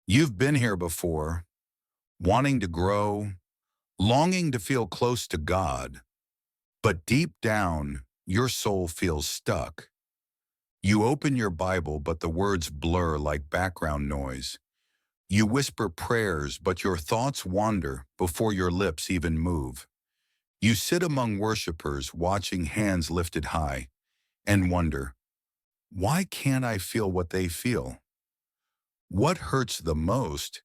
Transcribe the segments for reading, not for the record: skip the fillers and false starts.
You've been here before, wanting to grow, longing to feel close to God, but deep down, your soul feels stuck. You open your Bible, but the words blur like background noise. You whisper prayers, but your thoughts wander before your lips even move. You sit among worshipers, watching hands lifted high, and wonder, why can't I feel what they feel? What hurts the most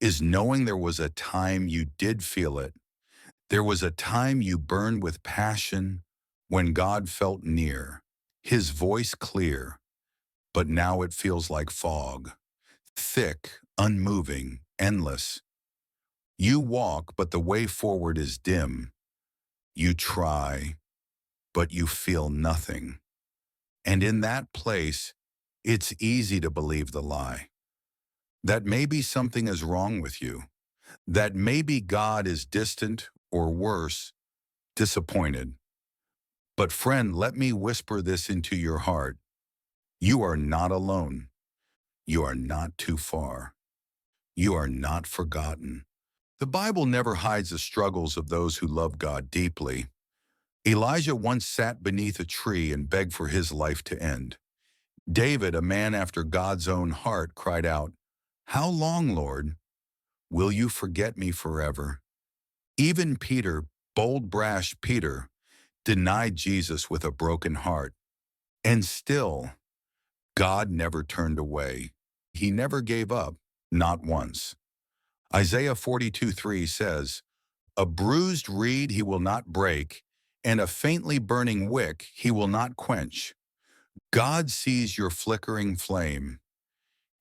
is knowing there was a time you did feel it. There was a time you burned with passion when God felt near, his voice clear, but now it feels like fog, thick, unmoving, endless. You walk, but the way forward is dim. You try, but you feel nothing. And in that place, it's easy to believe the lie that maybe something is wrong with you, that maybe God is distant or worse, disappointed. But friend, let me whisper this into your heart. You are not alone. You are not too far. You are not forgotten. The Bible never hides the struggles of those who love God deeply. Elijah once sat beneath a tree and begged for his life to end. David, a man after God's own heart, cried out, "How long, Lord? Will you forget me forever?" Even Peter, bold, brash Peter, denied Jesus with a broken heart. And still, God never turned away. He never gave up, not once. Isaiah 42:3 says, "A bruised reed he will not break, and a faintly burning wick he will not quench." God sees your flickering flame,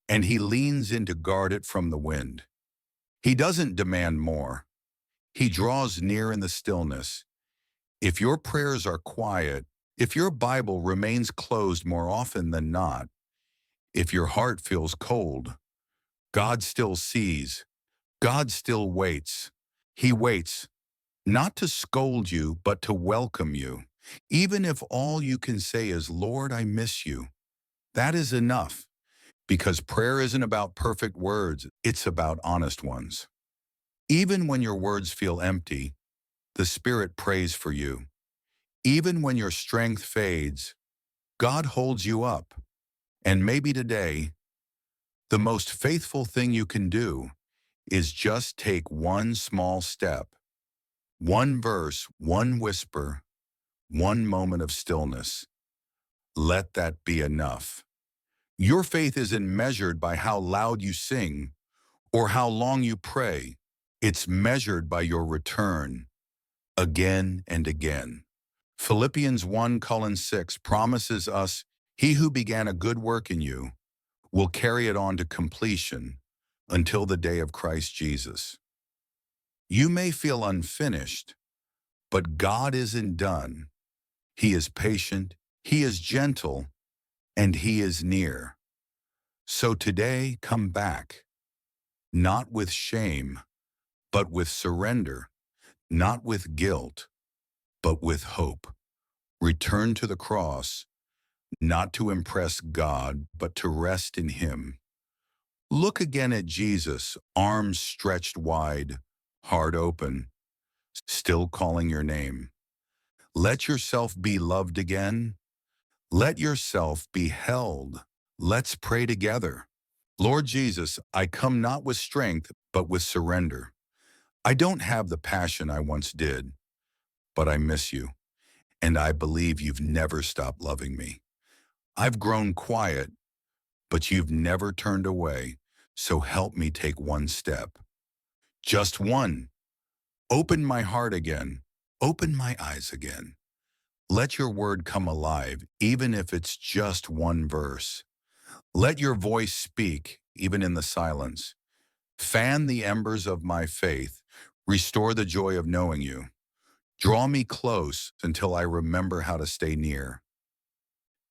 and he leans in to guard it from the wind. He doesn't demand more. He draws near in the stillness. If your prayers are quiet, if your Bible remains closed more often than not, if your heart feels cold, God still sees. God still waits. He waits, not to scold you, but to welcome you. Even if all you can say is, "Lord, I miss you," that is enough, because prayer isn't about perfect words, it's about honest ones. Even when your words feel empty, the Spirit prays for you. Even when your strength fades, God holds you up. And maybe today, the most faithful thing you can do is just take one small step, one verse, one whisper, one moment of stillness. Let that be enough. Your faith isn't measured by how loud you sing or how long you pray. It's measured by your return again and again. Philippians 1:6 promises us, "He who began a good work in you will carry it on to completion until the day of Christ Jesus." You may feel unfinished, but God isn't done. He is patient, he is gentle, and he is near. So today, come back, not with shame, but with surrender, not with guilt, but with hope. Return to the cross, not to impress God, but to rest in him. Look again at Jesus, arms stretched wide, heart open, still calling your name. Let yourself be loved again. Let yourself be held. Let's pray together. Lord Jesus, I come not with strength, but with surrender. I don't have the passion I once did, but I miss you, and I believe you've never stopped loving me. I've grown quiet, but you've never turned away, so help me take one step. Just one. Open my heart again. Open my eyes again. Let your word come alive, even if it's just one verse. Let your voice speak, even in the silence. Fan the embers of my faith. Restore the joy of knowing you. Draw me close until I remember how to stay near.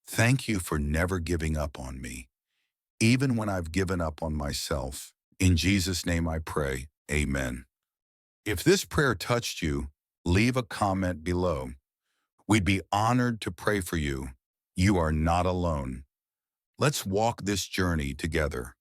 Thank you for never giving up on me, even when I've given up on myself. In Jesus' name I pray, amen. If this prayer touched you, leave a comment below. We'd be honored to pray for you. You are not alone. Let's walk this journey together.